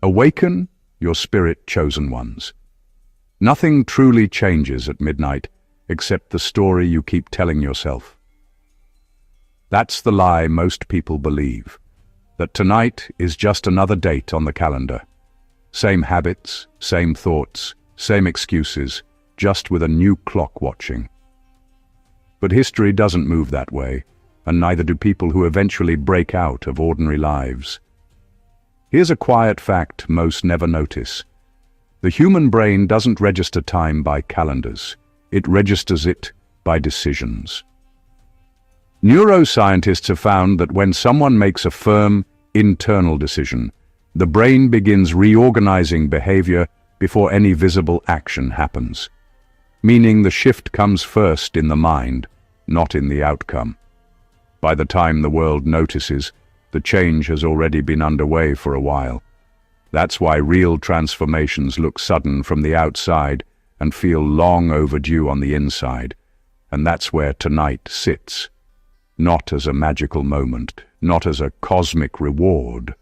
Awaken your spirit-chosen ones. Nothing truly changes at midnight except the story you keep telling yourself. That's the lie most people believe, that tonight is just another date on the calendar. Same habits, same thoughts, same excuses, just with a new clock watching. But history doesn't move that way, and neither do people who eventually break out of ordinary lives. Here's a quiet fact most never notice. The human brain doesn't register time by calendars. It registers it by decisions. Neuroscientists have found that when someone makes a firm, internal decision, the brain begins reorganizing behavior before any visible action happens. Meaning the shift comes first in the mind, not in the outcome. By the time the world notices, the change has already been underway for a while. That's why real transformations look sudden from the outside and feel long overdue on the inside. And that's where tonight sits. Not as a magical moment, not as a cosmic reward,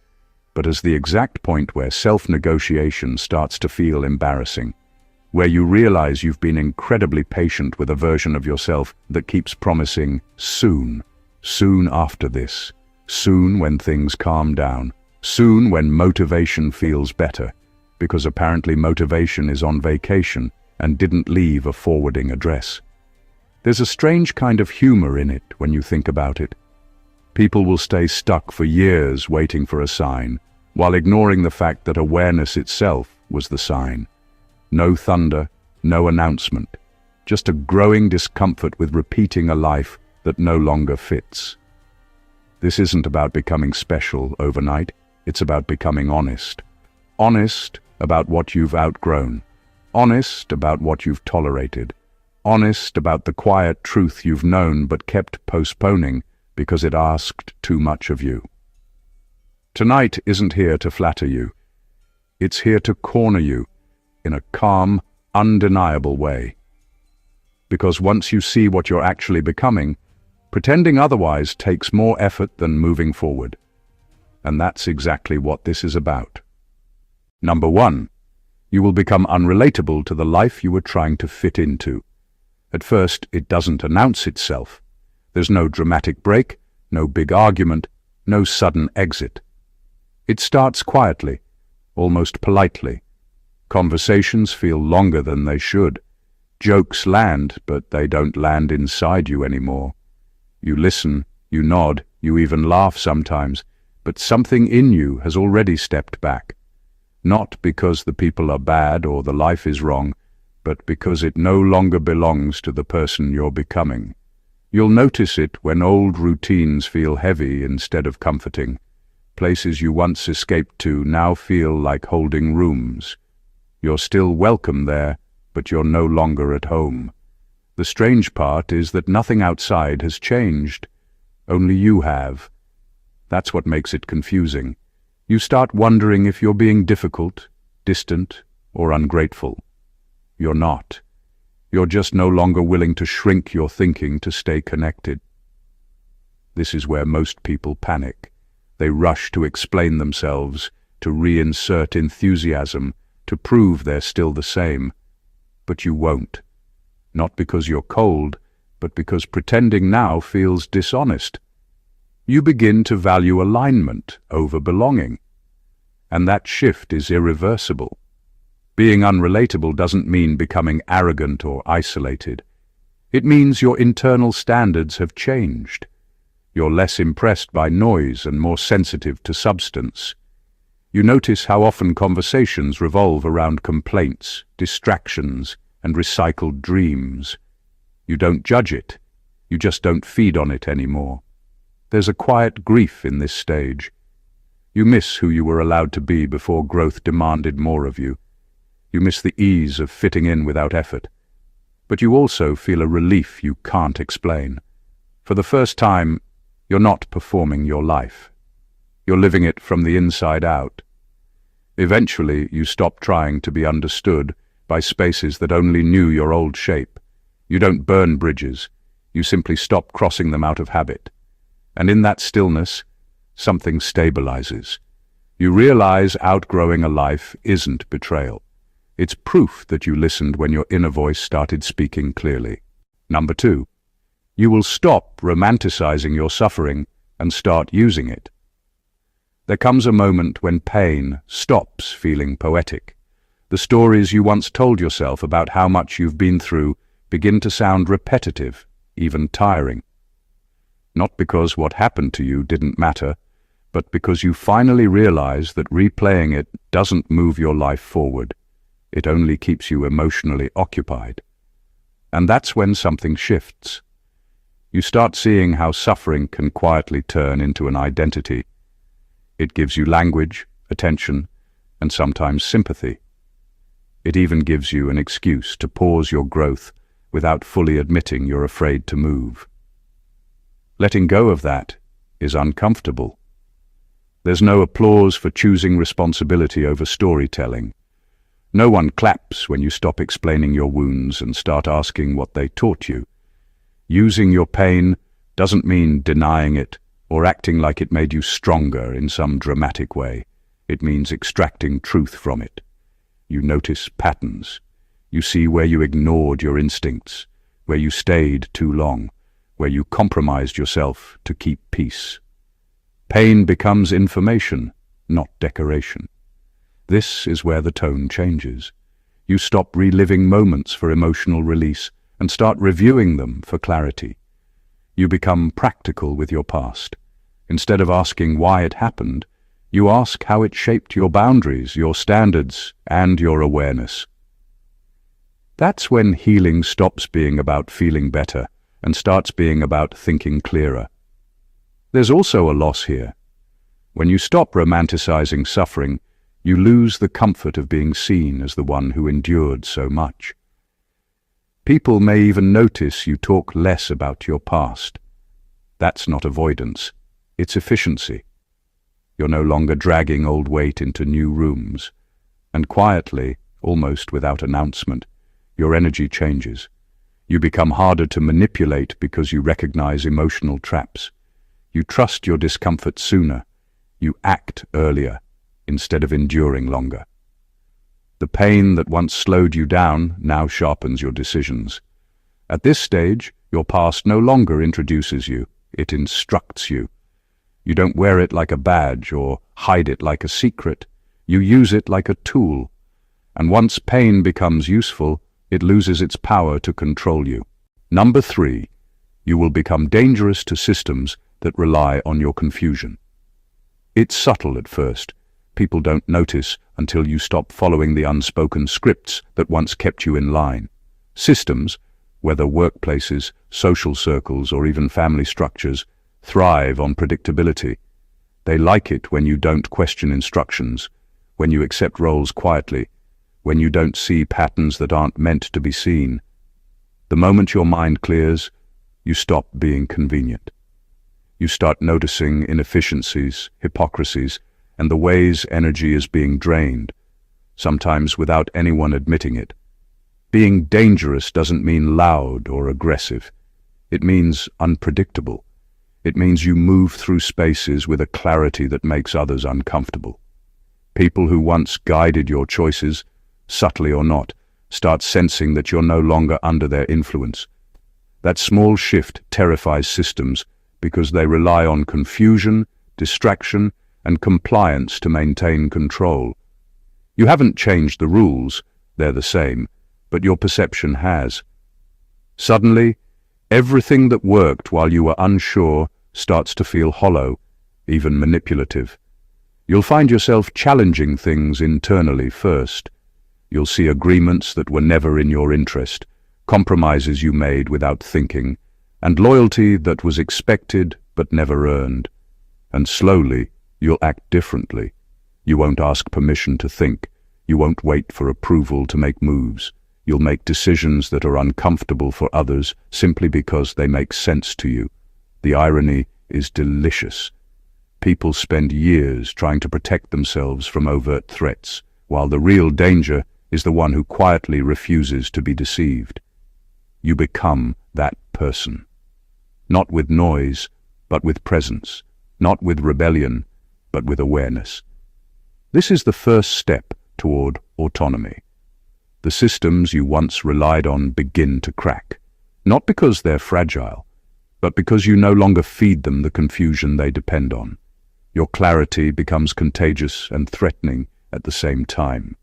but as the exact point where self-negotiation starts to feel embarrassing, where you realize you've been incredibly patient with a version of yourself that keeps promising soon, soon after this, soon when things calm down, soon when motivation feels better, because apparently motivation is on vacation and didn't leave a forwarding address. There's a strange kind of humor in it when you think about it. People will stay stuck for years waiting for a sign, while ignoring the fact that awareness itself was the sign. No thunder, no announcement, just a growing discomfort with repeating a life that no longer fits. This isn't about becoming special overnight, it's about becoming honest. Honest about what you've outgrown. Honest about what you've tolerated. Honest about the quiet truth you've known but kept postponing because it asked too much of you. Tonight isn't here to flatter you. It's here to corner you in a calm, undeniable way. Because once you see what you're actually becoming, pretending otherwise takes more effort than moving forward. And that's exactly what this is about. Number 1, you will become unrelatable to the life you were trying to fit into. At first, it doesn't announce itself. There's no dramatic break, no big argument, no sudden exit. It starts quietly, almost politely. Conversations feel longer than they should. Jokes land, but they don't land inside you anymore. You listen, you nod, you even laugh sometimes, but something in you has already stepped back. Not because the people are bad or the life is wrong, but because it no longer belongs to the person you're becoming. You'll notice it when old routines feel heavy instead of comforting. Places you once escaped to now feel like holding rooms. You're still welcome there, but you're no longer at home. The strange part is that nothing outside has changed. Only you have. That's what makes it confusing. You start wondering if you're being difficult, distant, or ungrateful. You're not. You're just no longer willing to shrink your thinking to stay connected. This is where most people panic. They rush to explain themselves, to reinsert enthusiasm, to prove they're still the same. But you won't. Not because you're cold, but because pretending now feels dishonest. You begin to value alignment over belonging. And that shift is irreversible. Being unrelatable doesn't mean becoming arrogant or isolated. It means your internal standards have changed. You're less impressed by noise and more sensitive to substance. You notice how often conversations revolve around complaints, distractions, and recycled dreams. You don't judge it. You just don't feed on it anymore. There's a quiet grief in this stage. You miss who you were allowed to be before growth demanded more of you. You miss the ease of fitting in without effort. But you also feel a relief you can't explain. For the first time, you're not performing your life. You're living it from the inside out. Eventually, you stop trying to be understood by spaces that only knew your old shape. You don't burn bridges. You simply stop crossing them out of habit. And in that stillness, something stabilizes. You realize outgrowing a life isn't betrayal. It's proof that you listened when your inner voice started speaking clearly. Number 2. You will stop romanticizing your suffering and start using it. There comes a moment when pain stops feeling poetic. The stories you once told yourself about how much you've been through begin to sound repetitive, even tiring. Not because what happened to you didn't matter, but because you finally realize that replaying it doesn't move your life forward. It only keeps you emotionally occupied. And that's when something shifts. You start seeing how suffering can quietly turn into an identity. It gives you language, attention, and sometimes sympathy. It even gives you an excuse to pause your growth without fully admitting you're afraid to move. Letting go of that is uncomfortable. There's no applause for choosing responsibility over storytelling. No one claps when you stop explaining your wounds and start asking what they taught you. Using your pain doesn't mean denying it or acting like it made you stronger in some dramatic way. It means extracting truth from it. You notice patterns. You see where you ignored your instincts, where you stayed too long, where you compromised yourself to keep peace. Pain becomes information, not decoration. This is where the tone changes. You stop reliving moments for emotional release and start reviewing them for clarity. You become practical with your past. Instead of asking why it happened, you ask how it shaped your boundaries, your standards, and your awareness. That's when healing stops being about feeling better and starts being about thinking clearer. There's also a loss here. When you stop romanticizing suffering, you lose the comfort of being seen as the one who endured so much. People may even notice you talk less about your past. That's not avoidance, it's efficiency. You're no longer dragging old weight into new rooms. And quietly, almost without announcement, your energy changes. You become harder to manipulate because you recognize emotional traps. You trust your discomfort sooner. You act earlier, instead of enduring longer. The pain that once slowed you down now sharpens your decisions. At this stage, your past no longer introduces you, it instructs you. You don't wear it like a badge or hide it like a secret. You use it like a tool. And once pain becomes useful, it loses its power to control you. Number 3, you will become dangerous to systems that rely on your confusion. It's subtle at first. People don't notice until you stop following the unspoken scripts that once kept you in line. Systems, whether workplaces, social circles, or even family structures, thrive on predictability. They like it when you don't question instructions, when you accept roles quietly, when you don't see patterns that aren't meant to be seen. The moment your mind clears, you stop being convenient. You start noticing inefficiencies, hypocrisies, and the ways energy is being drained, sometimes without anyone admitting it. Being dangerous doesn't mean loud or aggressive. It means unpredictable. It means you move through spaces with a clarity that makes others uncomfortable. People who once guided your choices, subtly or not, start sensing that you're no longer under their influence. That small shift terrifies systems because they rely on confusion, distraction, and compliance to maintain control. You haven't changed the rules, they're the same, but your perception has. Suddenly, everything that worked while you were unsure starts to feel hollow, even manipulative. You'll find yourself challenging things internally first. You'll see agreements that were never in your interest, compromises you made without thinking, and loyalty that was expected but never earned. And slowly, you'll act differently. You won't ask permission to think. You won't wait for approval to make moves. You'll make decisions that are uncomfortable for others simply because they make sense to you. The irony is delicious. People spend years trying to protect themselves from overt threats, while the real danger is the one who quietly refuses to be deceived. You become that person. Not with noise, but with presence. Not with rebellion, but with awareness. This is the first step toward autonomy. The systems you once relied on begin to crack, not because they're fragile, but because you no longer feed them the confusion they depend on. Your clarity becomes contagious and threatening at the same time.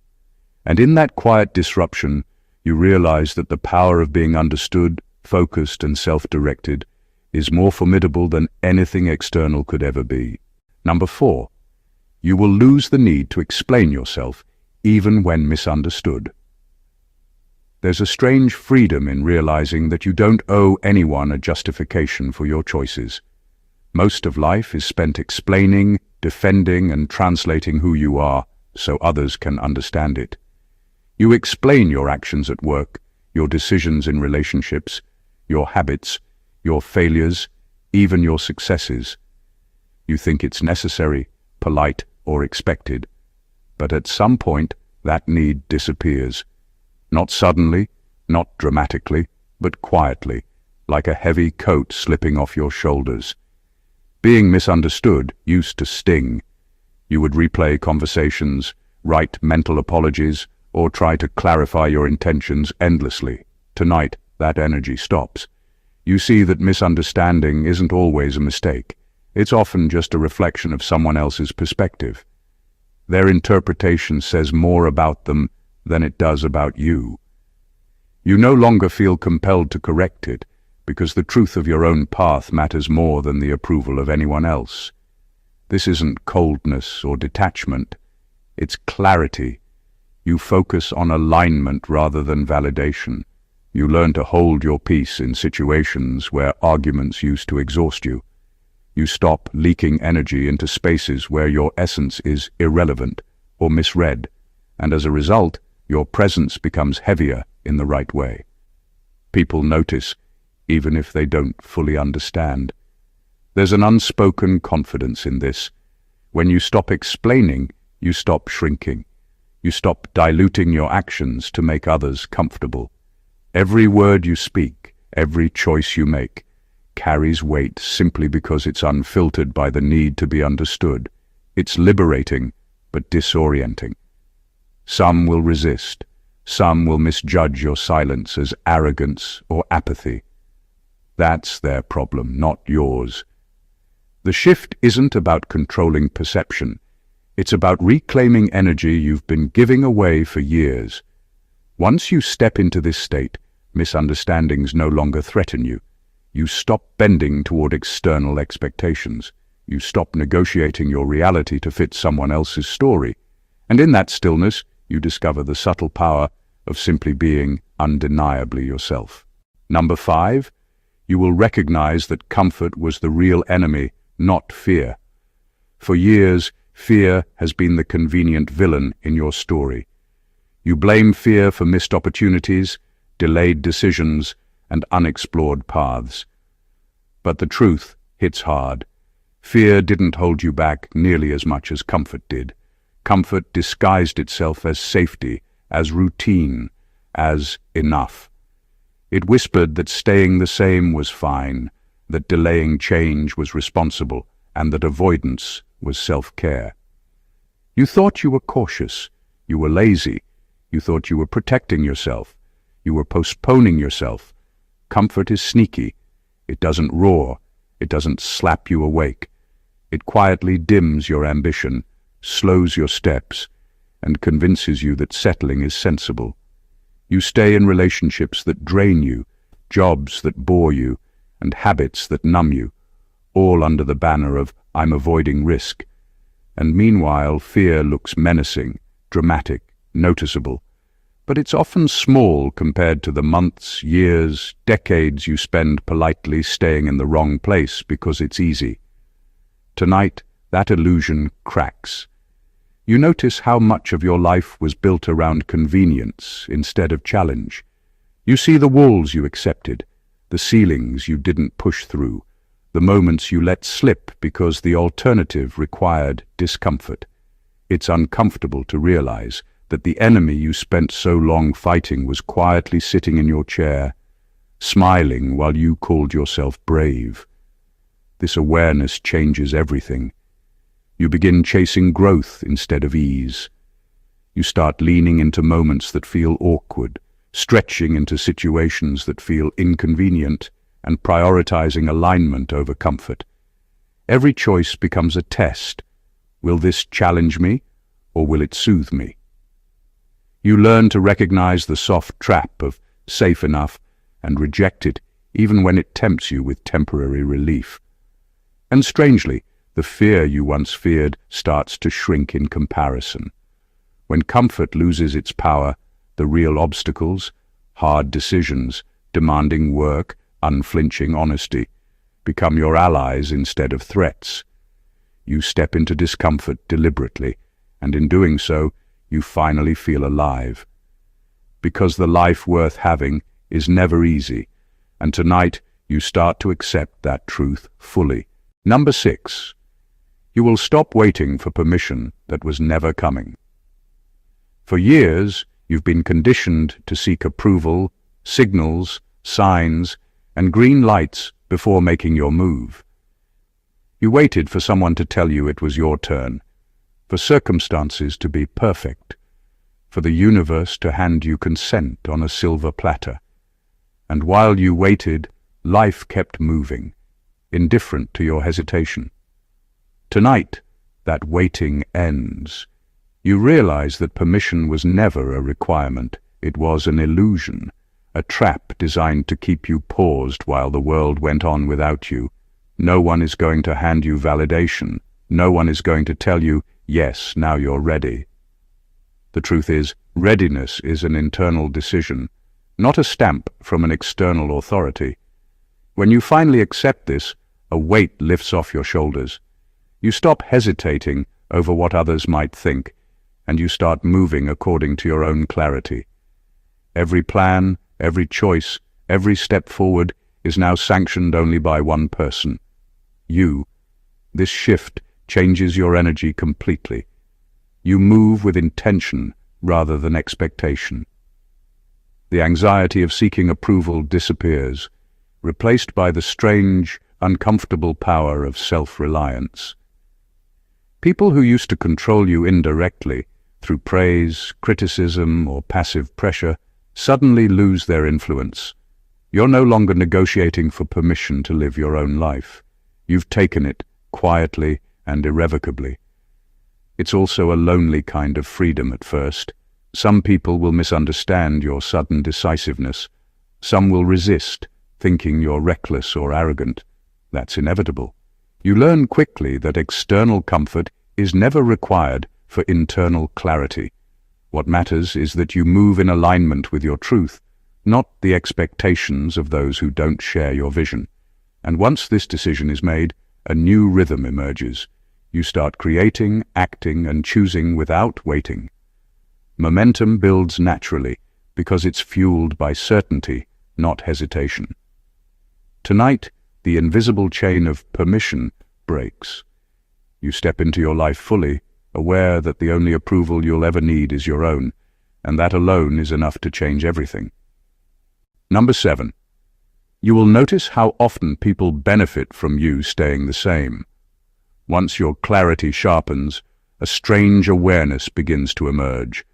And in that quiet disruption, you realize that the power of being understood, focused, and self-directed is more formidable than anything external could ever be. Number 4, you will lose the need to explain yourself even when misunderstood. There's a strange freedom in realizing that you don't owe anyone a justification for your choices. Most of life is spent explaining, defending, and translating who you are so others can understand it. You explain your actions at work, your decisions in relationships, your habits, your failures, even your successes. You think it's necessary, polite, or expected. But at some point, that need disappears. Not suddenly, not dramatically, but quietly, like a heavy coat slipping off your shoulders. Being misunderstood used to sting. You would replay conversations, write mental apologies, or try to clarify your intentions endlessly. Tonight, that energy stops. You see that misunderstanding isn't always a mistake. It's often just a reflection of someone else's perspective. Their interpretation says more about them than it does about you. You no longer feel compelled to correct it, because the truth of your own path matters more than the approval of anyone else. This isn't coldness or detachment. It's clarity. You focus on alignment rather than validation. You learn to hold your peace in situations where arguments used to exhaust you. You stop leaking energy into spaces where your essence is irrelevant or misread, and as a result, your presence becomes heavier in the right way. People notice, even if they don't fully understand. There's an unspoken confidence in this. When you stop explaining, you stop shrinking. You stop diluting your actions to make others comfortable. Every word you speak, every choice you make, carries weight simply because it's unfiltered by the need to be understood. It's liberating, but disorienting. Some will resist. Some will misjudge your silence as arrogance or apathy. That's their problem, not yours. The shift isn't about controlling perception. It's about reclaiming energy you've been giving away for years. Once you step into this state, misunderstandings no longer threaten you. You stop bending toward external expectations. You stop negotiating your reality to fit someone else's story. And in that stillness, you discover the subtle power of simply being undeniably yourself. Number 5, you will recognize that comfort was the real enemy, not fear. For years, fear has been the convenient villain in your story. You blame fear for missed opportunities, delayed decisions, and unexplored paths. But the truth hits hard. Fear didn't hold you back nearly as much as comfort did. Comfort disguised itself as safety, as routine, as enough. It whispered that staying the same was fine, that delaying change was responsible, and that avoidance was self-care. You thought you were cautious, you were lazy, you thought you were protecting yourself, you were postponing yourself. Comfort is sneaky. It doesn't roar, it doesn't slap you awake. It quietly dims your ambition, slows your steps, and convinces you that settling is sensible. You stay in relationships that drain you, jobs that bore you, and habits that numb you, all under the banner of "I'm avoiding risk." And meanwhile, fear looks menacing, dramatic, noticeable. But it's often small compared to the months, years, decades you spend politely staying in the wrong place because it's easy. Tonight, that illusion cracks. You notice how much of your life was built around convenience instead of challenge. You see the walls you accepted, the ceilings you didn't push through, the moments you let slip because the alternative required discomfort. It's uncomfortable to realize that the enemy you spent so long fighting was quietly sitting in your chair, smiling while you called yourself brave. This awareness changes everything. You begin chasing growth instead of ease. You start leaning into moments that feel awkward, stretching into situations that feel inconvenient, and prioritizing alignment over comfort. Every choice becomes a test. Will this challenge me, or will it soothe me? You learn to recognize the soft trap of safe enough and reject it even when it tempts you with temporary relief. And strangely, the fear you once feared starts to shrink in comparison. When comfort loses its power, the real obstacles, hard decisions, demanding work, unflinching honesty, become your allies instead of threats. You step into discomfort deliberately, and in doing so, you finally feel alive. Because the life worth having is never easy, and tonight you start to accept that truth fully. Number 6. You will stop waiting for permission that was never coming. For years, you've been conditioned to seek approval, signals, signs, and green lights before making your move. You waited for someone to tell you it was your turn, for circumstances to be perfect, for the universe to hand you consent on a silver platter. And while you waited, life kept moving, indifferent to your hesitation. Tonight, that waiting ends. You realize that permission was never a requirement. It was an illusion, a trap designed to keep you paused while the world went on without you. No one is going to hand you validation. No one is going to tell you, yes, now you're ready. The truth is, readiness is an internal decision, not a stamp from an external authority. When you finally accept this, a weight lifts off your shoulders. You stop hesitating over what others might think, and you start moving according to your own clarity. Every plan, every choice, every step forward is now sanctioned only by one person. You. This shift changes your energy completely. You move with intention rather than expectation. The anxiety of seeking approval disappears, replaced by the strange, uncomfortable power of self-reliance. People who used to control you indirectly, through praise, criticism, or passive pressure, suddenly lose their influence. You're no longer negotiating for permission to live your own life. You've taken it, quietly and irrevocably. It's also a lonely kind of freedom at first. Some people will misunderstand your sudden decisiveness. Some will resist, thinking you're reckless or arrogant. That's inevitable. You learn quickly that external comfort is never required for internal clarity. What matters is that you move in alignment with your truth, not the expectations of those who don't share your vision. And once this decision is made, a new rhythm emerges. You start creating, acting, and choosing without waiting. Momentum builds naturally because it's fueled by certainty, not hesitation. Tonight, the invisible chain of permission breaks. You step into your life fully, aware that the only approval you'll ever need is your own, and that alone is enough to change everything. Number 7. You will notice how often people benefit from you staying the same. Once your clarity sharpens, a strange awareness begins to emerge.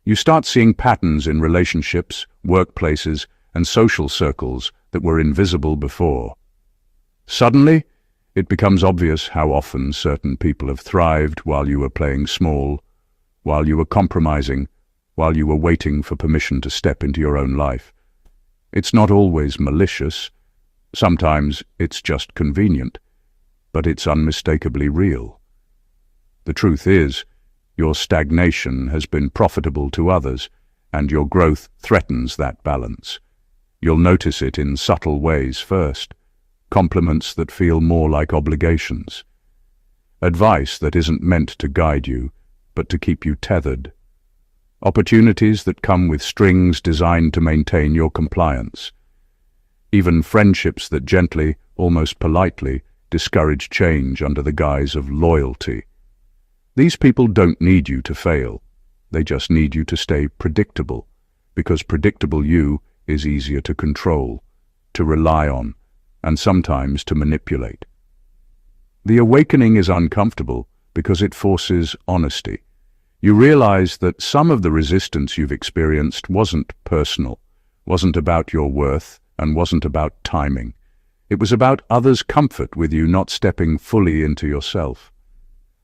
You start seeing patterns in relationships, workplaces, and social circles that were invisible before. Suddenly, it becomes obvious how often certain people have thrived while you were playing small, while you were compromising, while you were waiting for permission to step into your own life. It's not always malicious. Sometimes it's just convenient, but it's unmistakably real. The truth is, your stagnation has been profitable to others, and your growth threatens that balance. You'll notice it in subtle ways first. Compliments that feel more like obligations. Advice that isn't meant to guide you, but to keep you tethered. Opportunities that come with strings designed to maintain your compliance. Even friendships that gently, almost politely, discourage change under the guise of loyalty. These people don't need you to fail. They just need you to stay predictable, because predictable you is easier to control, to rely on, and sometimes to manipulate. The awakening is uncomfortable because it forces honesty. You realize that some of the resistance you've experienced wasn't personal, wasn't about your worth, and wasn't about timing. It was about others' comfort with you not stepping fully into yourself.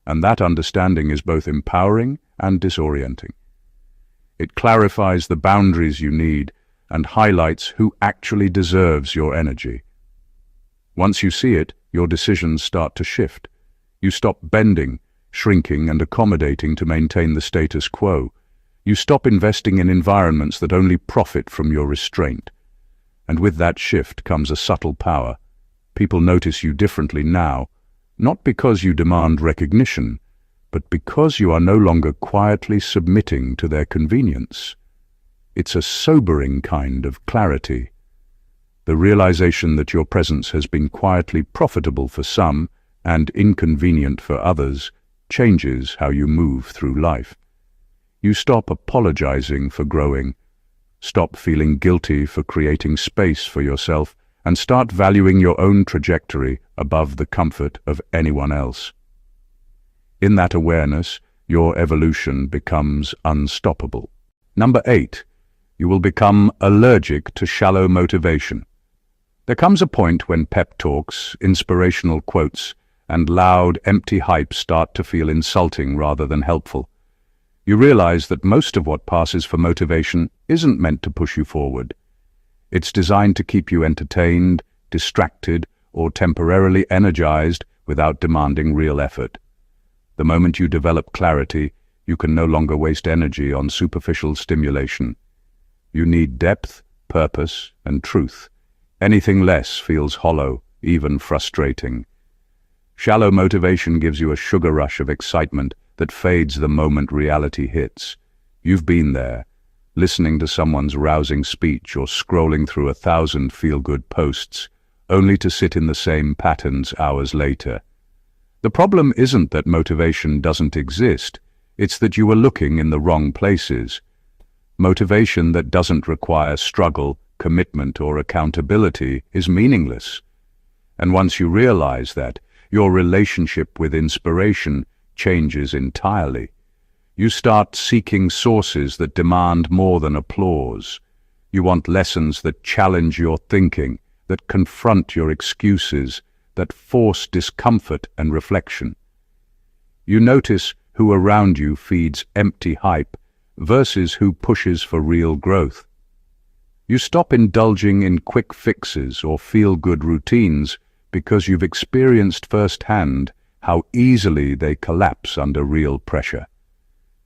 And that understanding is both empowering and disorienting. It clarifies the boundaries you need and highlights who actually deserves your energy. Once you see it, your decisions start to shift. You stop bending, shrinking, and accommodating to maintain the status quo. You stop investing in environments that only profit from your restraint. And with that shift comes a subtle power. People notice you differently now, not because you demand recognition, but because you are no longer quietly submitting to their convenience. It's a sobering kind of clarity. The realization that your presence has been quietly profitable for some and inconvenient for others changes how you move through life. You stop apologizing for growing, stop feeling guilty for creating space for yourself, and start valuing your own trajectory above the comfort of anyone else. In that awareness, your evolution becomes unstoppable. Number 8, you will become allergic to shallow motivation. There comes a point when pep talks, inspirational quotes, and loud, empty hype start to feel insulting rather than helpful. You realize that most of what passes for motivation isn't meant to push you forward. It's designed to keep you entertained, distracted, or temporarily energized without demanding real effort. The moment you develop clarity, you can no longer waste energy on superficial stimulation. You need depth, purpose, and truth. Anything less feels hollow, even frustrating. Shallow motivation gives you a sugar rush of excitement that fades the moment reality hits. You've been there, listening to someone's rousing speech or scrolling through 1,000 feel-good posts, only to sit in the same patterns hours later. The problem isn't that motivation doesn't exist, it's that you are looking in the wrong places. Motivation that doesn't require struggle, commitment, or accountability is meaningless. And once you realize that, your relationship with inspiration changes entirely. You start seeking sources that demand more than applause. You want lessons that challenge your thinking, that confront your excuses, that force discomfort and reflection. You notice who around you feeds empty hype versus who pushes for real growth. You stop indulging in quick fixes or feel-good routines because you've experienced firsthand how easily they collapse under real pressure.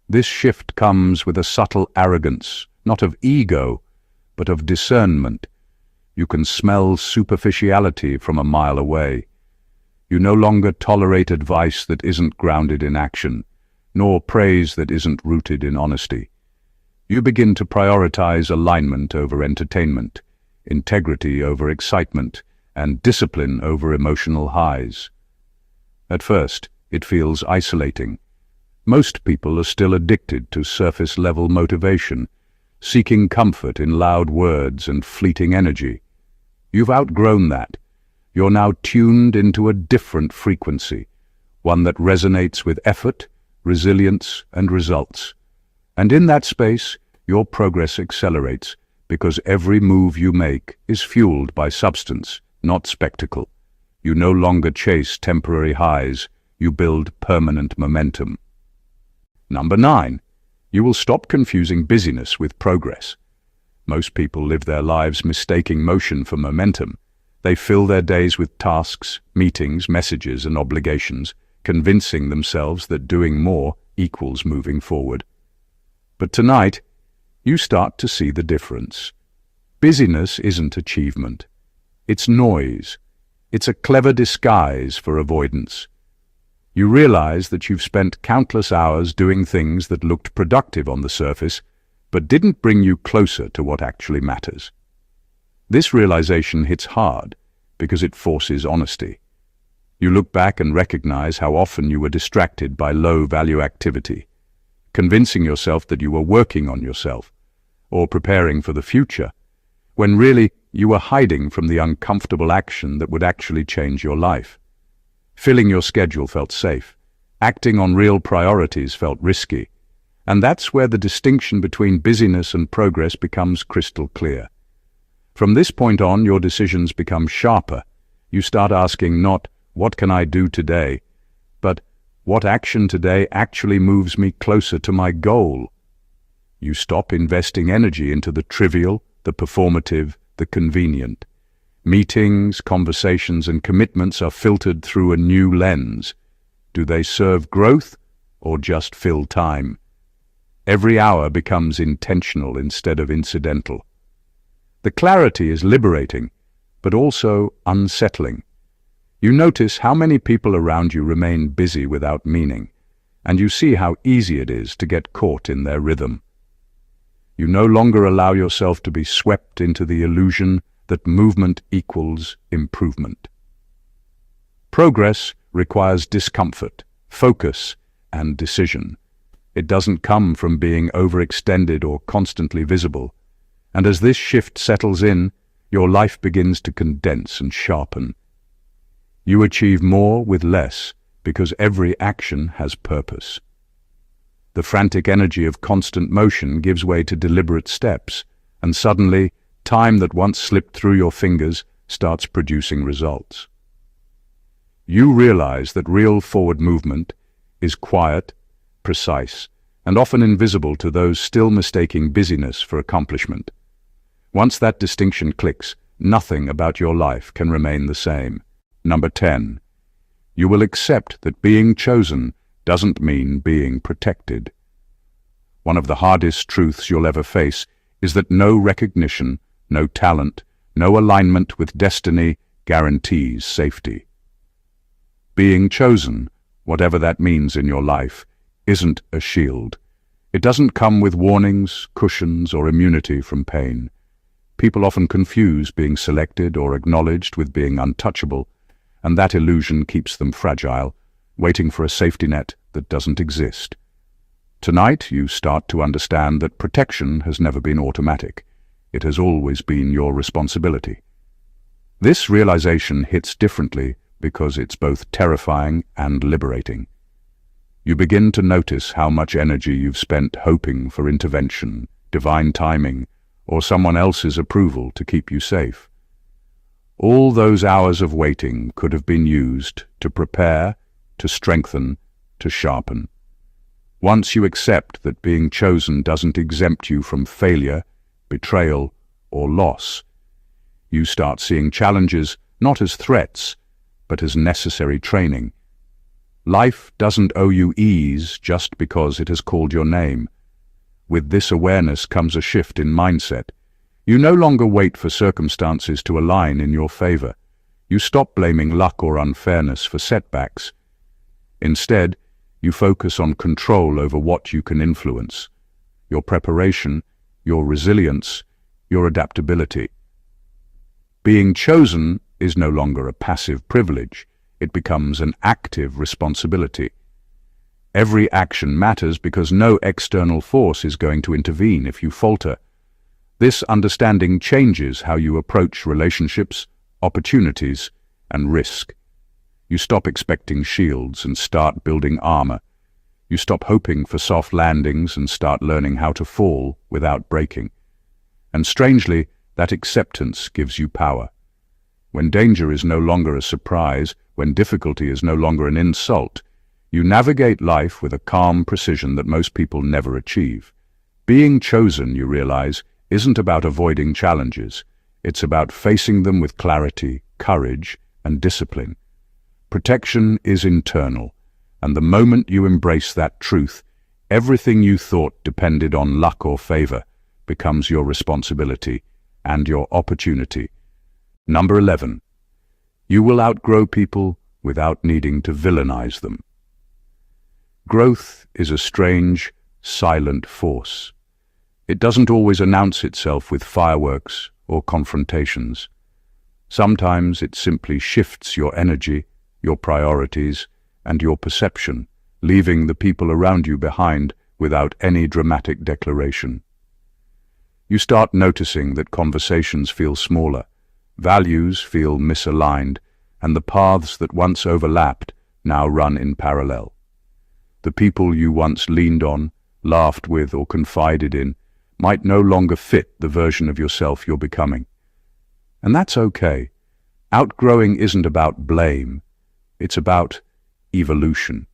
This shift comes with a subtle arrogance, not of ego, but of discernment. You can smell superficiality from a mile away. You no longer tolerate advice that isn't grounded in action, nor praise that isn't rooted in honesty. You begin to prioritize alignment over entertainment, integrity over excitement, and discipline over emotional highs. At first, it feels isolating. Most people are still addicted to surface-level motivation, seeking comfort in loud words and fleeting energy. You've outgrown that. You're now tuned into a different frequency, one that resonates with effort, resilience, and results. And in that space, your progress accelerates because every move you make is fueled by substance, not spectacle. You no longer chase temporary highs, you build permanent momentum. Number 9, you will stop confusing busyness with progress. Most people live their lives mistaking motion for momentum. They fill their days with tasks, meetings, messages, and obligations, convincing themselves that doing more equals moving forward. But tonight, you start to see the difference. Busyness isn't achievement. It's noise. It's a clever disguise for avoidance. You realize that you've spent countless hours doing things that looked productive on the surface, but didn't bring you closer to what actually matters. This realization hits hard because it forces honesty. You look back and recognize how often you were distracted by low-value activity, convincing yourself that you were working on yourself or preparing for the future, when really you were hiding from the uncomfortable action that would actually change your life. Filling your schedule felt safe, Acting on real priorities felt risky, and that's where the distinction between busyness and progress becomes crystal clear. From this point on, your decisions become sharper. You start asking not, "What can I do today?" but "What action today actually moves me closer to my goal?" You stop investing energy into the trivial, the performative, the convenient. Meetings, conversations, and commitments are filtered through a new lens. Do they serve growth or just fill time? Every hour becomes intentional instead of incidental. The clarity is liberating, but also unsettling. You notice how many people around you remain busy without meaning, and you see how easy it is to get caught in their rhythm. You no longer allow yourself to be swept into the illusion that movement equals improvement. Progress requires discomfort, focus, and decision. It doesn't come from being overextended or constantly visible. And as this shift settles in, your life begins to condense and sharpen. You achieve more with less because every action has purpose. The frantic energy of constant motion gives way to deliberate steps, and suddenly, time that once slipped through your fingers starts producing results. You realize that real forward movement is quiet, precise, and often invisible to those still mistaking busyness for accomplishment. Once that distinction clicks, nothing about your life can remain the same. Number 10. You will accept that being chosen doesn't mean being protected. One of the hardest truths you'll ever face is that no recognition, no talent, no alignment with destiny guarantees safety. Being chosen, whatever that means in your life, isn't a shield. It doesn't come with warnings, cushions, or immunity from pain. People often confuse being selected or acknowledged with being untouchable, and that illusion keeps them fragile, waiting for a safety net that doesn't exist. Tonight, you start to understand that protection has never been automatic. It has always been your responsibility. This realization hits differently because it's both terrifying and liberating. You begin to notice how much energy you've spent hoping for intervention, divine timing, or someone else's approval to keep you safe. All those hours of waiting could have been used to prepare, to strengthen, to sharpen. Once you accept that being chosen doesn't exempt you from failure, betrayal, or loss, you start seeing challenges not as threats, but as necessary training. Life doesn't owe you ease just because it has called your name. With this awareness comes a shift in mindset. You no longer wait for circumstances to align in your favor. You stop blaming luck or unfairness for setbacks. Instead, you focus on control over what you can influence: your preparation, your resilience, your adaptability. Being chosen is no longer a passive privilege. It becomes an active responsibility. Every action matters because no external force is going to intervene if you falter. This understanding changes how you approach relationships, opportunities, and risk. You stop expecting shields and start building armor. You stop hoping for soft landings and start learning how to fall without breaking. And strangely, that acceptance gives you power. When danger is no longer a surprise, when difficulty is no longer an insult, you navigate life with a calm precision that most people never achieve. Being chosen, you realize, isn't about avoiding challenges. It's about facing them with clarity, courage, and discipline. Protection is internal, and the moment you embrace that truth, everything you thought depended on luck or favor becomes your responsibility and your opportunity. Number 11. You will outgrow people without needing to villainize them. Growth is a strange, silent force. It doesn't always announce itself with fireworks or confrontations. Sometimes it simply shifts your energy, your priorities, and your perception, leaving the people around you behind without any dramatic declaration. You start noticing that conversations feel smaller, values feel misaligned, and the paths that once overlapped now run in parallel. The people you once leaned on, laughed with, or confided in might no longer fit the version of yourself you're becoming. And that's okay. Outgrowing isn't about blame. It's about evolution.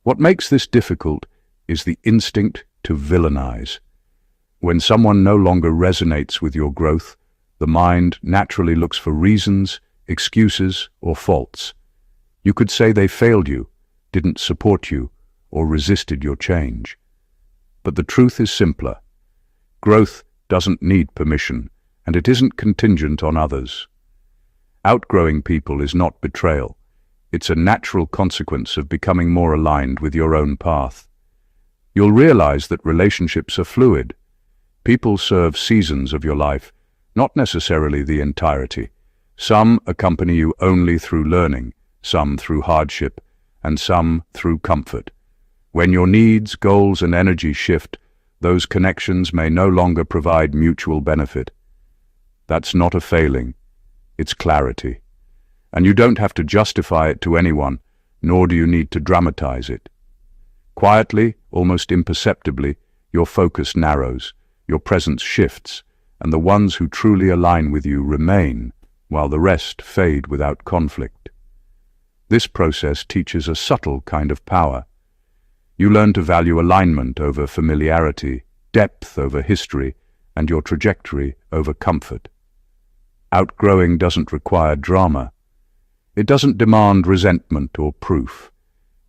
What makes this difficult is the instinct to villainize. When someone no longer resonates with your growth, the mind naturally looks for reasons, excuses, or faults. You could say they failed you, didn't support you, or resisted your change. But the truth is simpler. Growth doesn't need permission, and it isn't contingent on others. Outgrowing people is not betrayal. It's a natural consequence of becoming more aligned with your own path. You'll realize that relationships are fluid. People serve seasons of your life, not necessarily the entirety. Some accompany you only through learning, some through hardship, and some through comfort. When your needs, goals, and energy shift, those connections may no longer provide mutual benefit. That's not a failing, it's clarity. And you don't have to justify it to anyone, nor do you need to dramatize it. Quietly, almost imperceptibly, your focus narrows, your presence shifts, and the ones who truly align with you remain, while the rest fade without conflict. This process teaches a subtle kind of power. You learn to value alignment over familiarity, depth over history, and your trajectory over comfort. Outgrowing doesn't require drama. It doesn't demand resentment or proof.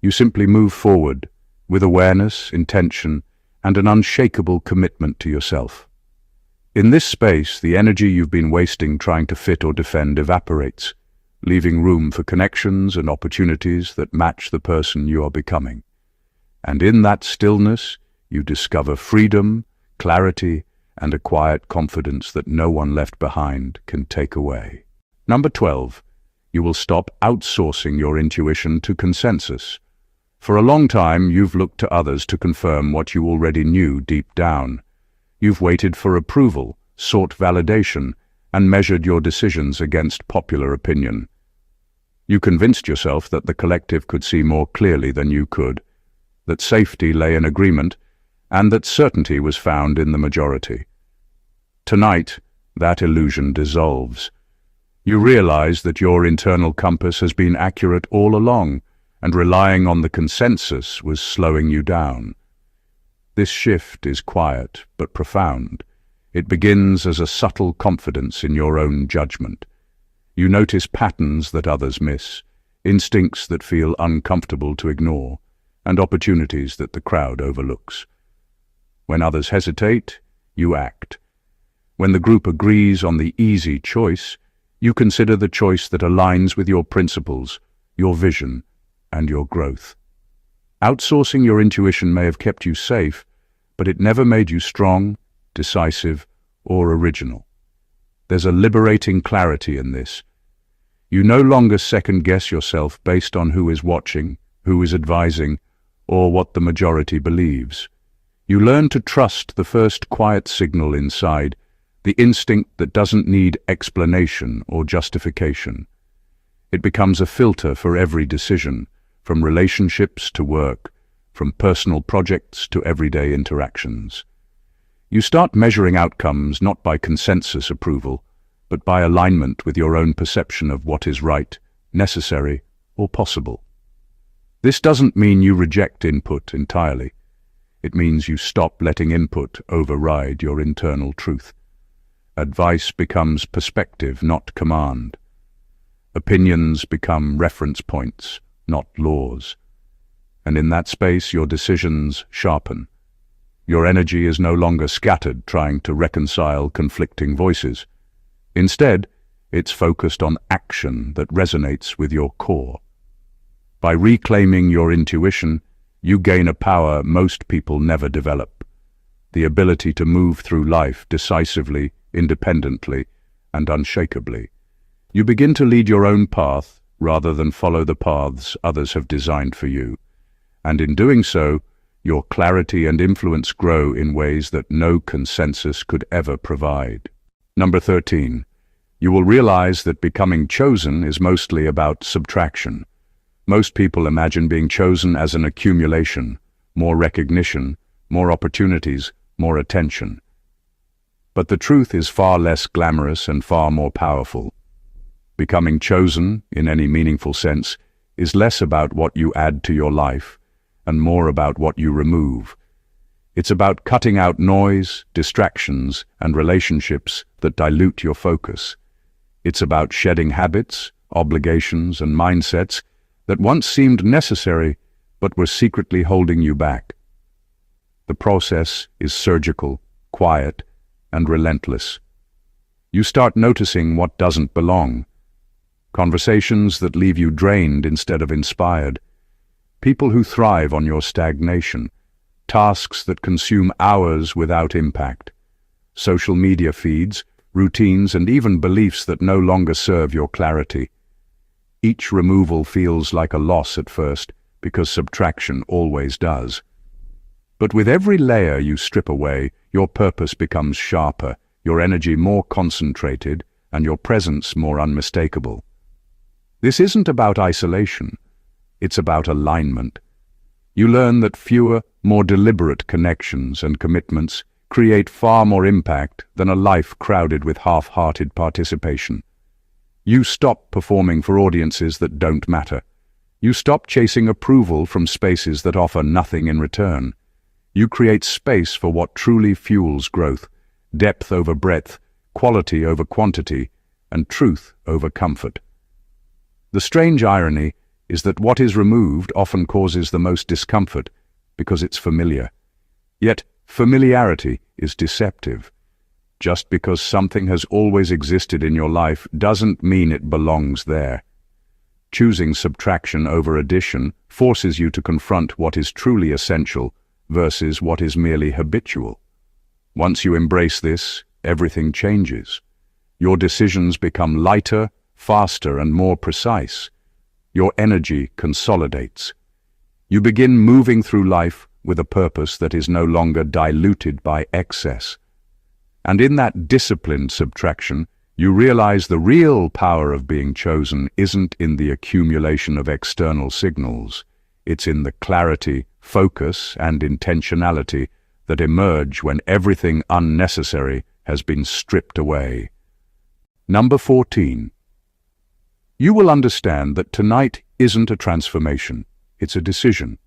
You simply move forward with awareness, intention, and an unshakable commitment to yourself. In this space, the energy you've been wasting trying to fit or defend evaporates, leaving room for connections and opportunities that match the person you are becoming. And in that stillness, you discover freedom, clarity, and a quiet confidence that no one left behind can take away. Number 12. You will stop outsourcing your intuition to consensus. For a long time, you've looked to others to confirm what you already knew deep down. You've waited for approval, sought validation, and measured your decisions against popular opinion. You convinced yourself that the collective could see more clearly than you could, that safety lay in agreement, and that certainty was found in the majority. Tonight, that illusion dissolves. You realize that your internal compass has been accurate all along, and relying on the consensus was slowing you down. This shift is quiet but profound. It begins as a subtle confidence in your own judgment. You notice patterns that others miss, instincts that feel uncomfortable to ignore, and opportunities that the crowd overlooks. When others hesitate, you act. When the group agrees on the easy choice, you consider the choice that aligns with your principles, your vision, and your growth. Outsourcing your intuition may have kept you safe, but it never made you strong, decisive, or original. There's a liberating clarity in this. You no longer second-guess yourself based on who is watching, who is advising, or what the majority believes. You learn to trust the first quiet signal inside, the instinct that doesn't need explanation or justification. It becomes a filter for every decision, from relationships to work, from personal projects to everyday interactions. You start measuring outcomes not by consensus approval, but by alignment with your own perception of what is right, necessary, or possible. This doesn't mean you reject input entirely. It means you stop letting input override your internal truth. Advice becomes perspective, not command. Opinions become reference points, not laws. And in that space, your decisions sharpen. Your energy is no longer scattered trying to reconcile conflicting voices. Instead, it's focused on action that resonates with your core. By reclaiming your intuition, you gain a power most people never develop: the ability to move through life decisively, independently, and unshakably. You begin to lead your own path rather than follow the paths others have designed for you. And in doing so, your clarity and influence grow in ways that no consensus could ever provide. Number 13. You will realize that becoming chosen is mostly about subtraction. Most people imagine being chosen as an accumulation, more recognition, more opportunities, more attention. But the truth is far less glamorous and far more powerful. Becoming chosen, in any meaningful sense, is less about what you add to your life and more about what you remove. It's about cutting out noise, distractions, and relationships that dilute your focus. It's about shedding habits, obligations, and mindsets that once seemed necessary but were secretly holding you back. The process is surgical, quiet, and relentless. You start noticing what doesn't belong. Conversations that leave you drained instead of inspired. People who thrive on your stagnation. Tasks that consume hours without impact. Social media feeds, routines, and even beliefs that no longer serve your clarity. Each removal feels like a loss at first, because subtraction always does. But with every layer you strip away, your purpose becomes sharper, your energy more concentrated, and your presence more unmistakable. This isn't about isolation. It's about alignment. You learn that fewer, more deliberate connections and commitments create far more impact than a life crowded with half-hearted participation. You stop performing for audiences that don't matter. You stop chasing approval from spaces that offer nothing in return. You create space for what truly fuels growth, depth over breadth, quality over quantity, and truth over comfort. The strange irony is that what is removed often causes the most discomfort because it's familiar. Yet familiarity is deceptive. Just because something has always existed in your life doesn't mean it belongs there. Choosing subtraction over addition forces you to confront what is truly essential versus what is merely habitual. Once you embrace this, everything changes. Your decisions become lighter, faster, and more precise. Your energy consolidates. You begin moving through life with a purpose that is no longer diluted by excess. And in that disciplined subtraction, you realize the real power of being chosen isn't in the accumulation of external signals. It's in the clarity, focus, and intentionality that emerge when everything unnecessary has been stripped away. Number 14. You will understand that tonight isn't a transformation, it's a decision.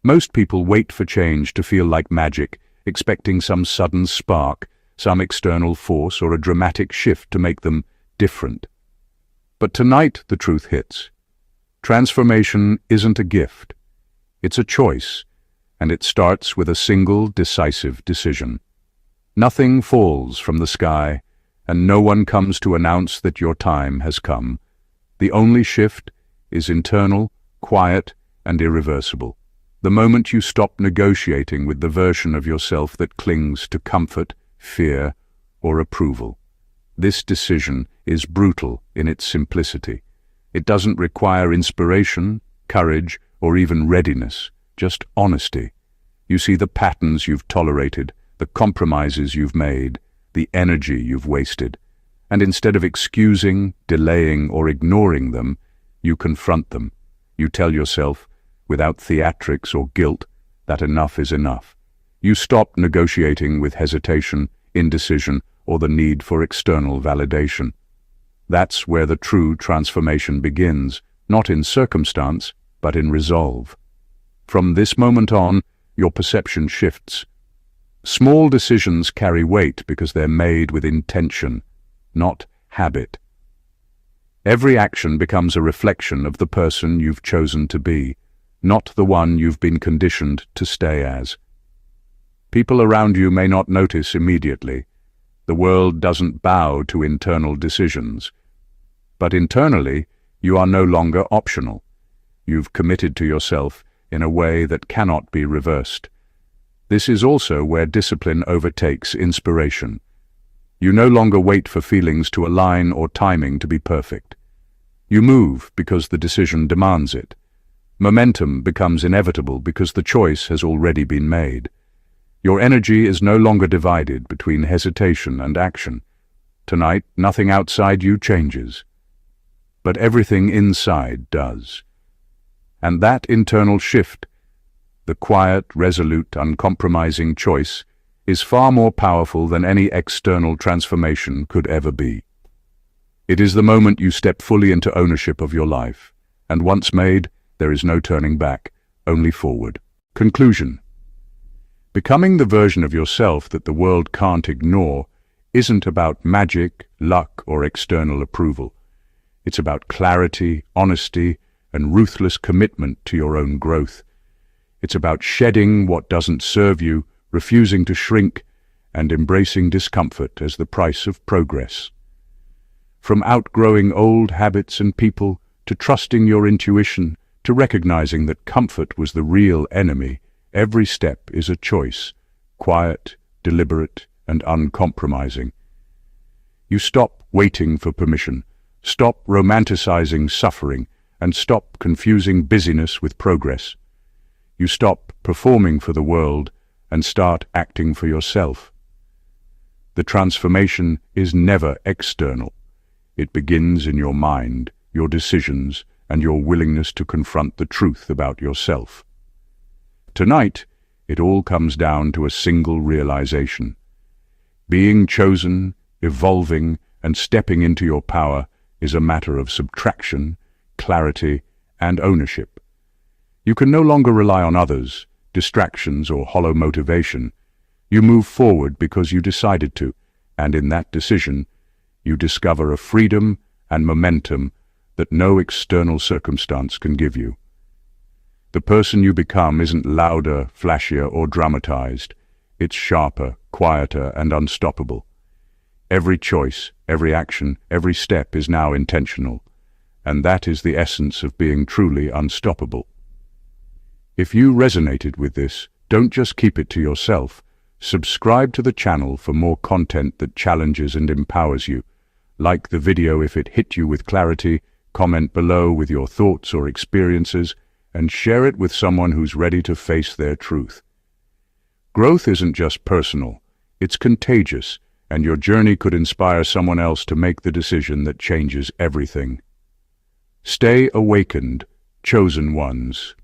Most people wait for change to feel like magic, expecting some sudden spark, some external force, or a dramatic shift to make them different. But tonight the truth hits. Transformation isn't a gift. It's a choice, and it starts with a single decisive decision. Nothing falls from the sky, and no one comes to announce that your time has come. The only shift is internal, quiet, and irreversible. The moment you stop negotiating with the version of yourself that clings to comfort, fear, or approval. This decision is brutal in its simplicity. It doesn't require inspiration, courage, or even readiness, just honesty. You see the patterns you've tolerated, the compromises you've made, the energy you've wasted, and instead of excusing, delaying, or ignoring them, you confront them. You tell yourself, without theatrics or guilt, that enough is enough. You stop negotiating with hesitation, indecision, or the need for external validation. That's where the true transformation begins, not in circumstance, but in resolve. From this moment on, your perception shifts. Small decisions carry weight because they're made with intention, not habit. Every action becomes a reflection of the person you've chosen to be, not the one you've been conditioned to stay as. People around you may not notice immediately. The world doesn't bow to internal decisions. But internally, you are no longer optional. You've committed to yourself in a way that cannot be reversed. This is also where discipline overtakes inspiration. You no longer wait for feelings to align or timing to be perfect. You move because the decision demands it. Momentum becomes inevitable because the choice has already been made. Your energy is no longer divided between hesitation and action. Tonight, nothing outside you changes, but everything inside does. And that internal shift, the quiet, resolute, uncompromising choice, is far more powerful than any external transformation could ever be. It is the moment you step fully into ownership of your life, and once made, there is no turning back, only forward. Conclusion. Becoming the version of yourself that the world can't ignore isn't about magic, luck, or external approval. It's about clarity, honesty, and ruthless commitment to your own growth. It's about shedding what doesn't serve you, refusing to shrink, and embracing discomfort as the price of progress. From outgrowing old habits and people, to trusting your intuition, to recognizing that comfort was the real enemy, every step is a choice, quiet, deliberate, and uncompromising. You stop waiting for permission, stop romanticizing suffering, and stop confusing busyness with progress. You stop performing for the world and start acting for yourself. The transformation is never external. It begins in your mind, your decisions, and your willingness to confront the truth about yourself. Tonight, it all comes down to a single realization. Being chosen, evolving, and stepping into your power is a matter of subtraction, clarity, and ownership. You can no longer rely on others, distractions, or hollow motivation. You move forward because you decided to, and in that decision, you discover a freedom and momentum that no external circumstance can give you. The person you become isn't louder, flashier, or dramatized. It's sharper, quieter, and unstoppable. Every choice, every action, every step is now intentional, and that is the essence of being truly unstoppable. If you resonated with this, don't just keep it to yourself. Subscribe to the channel for more content that challenges and empowers you. Like the video if it hit you with clarity, comment below with your thoughts or experiences, and share it with someone who's ready to face their truth. Growth isn't just personal, it's contagious, and your journey could inspire someone else to make the decision that changes everything. Stay awakened, chosen ones.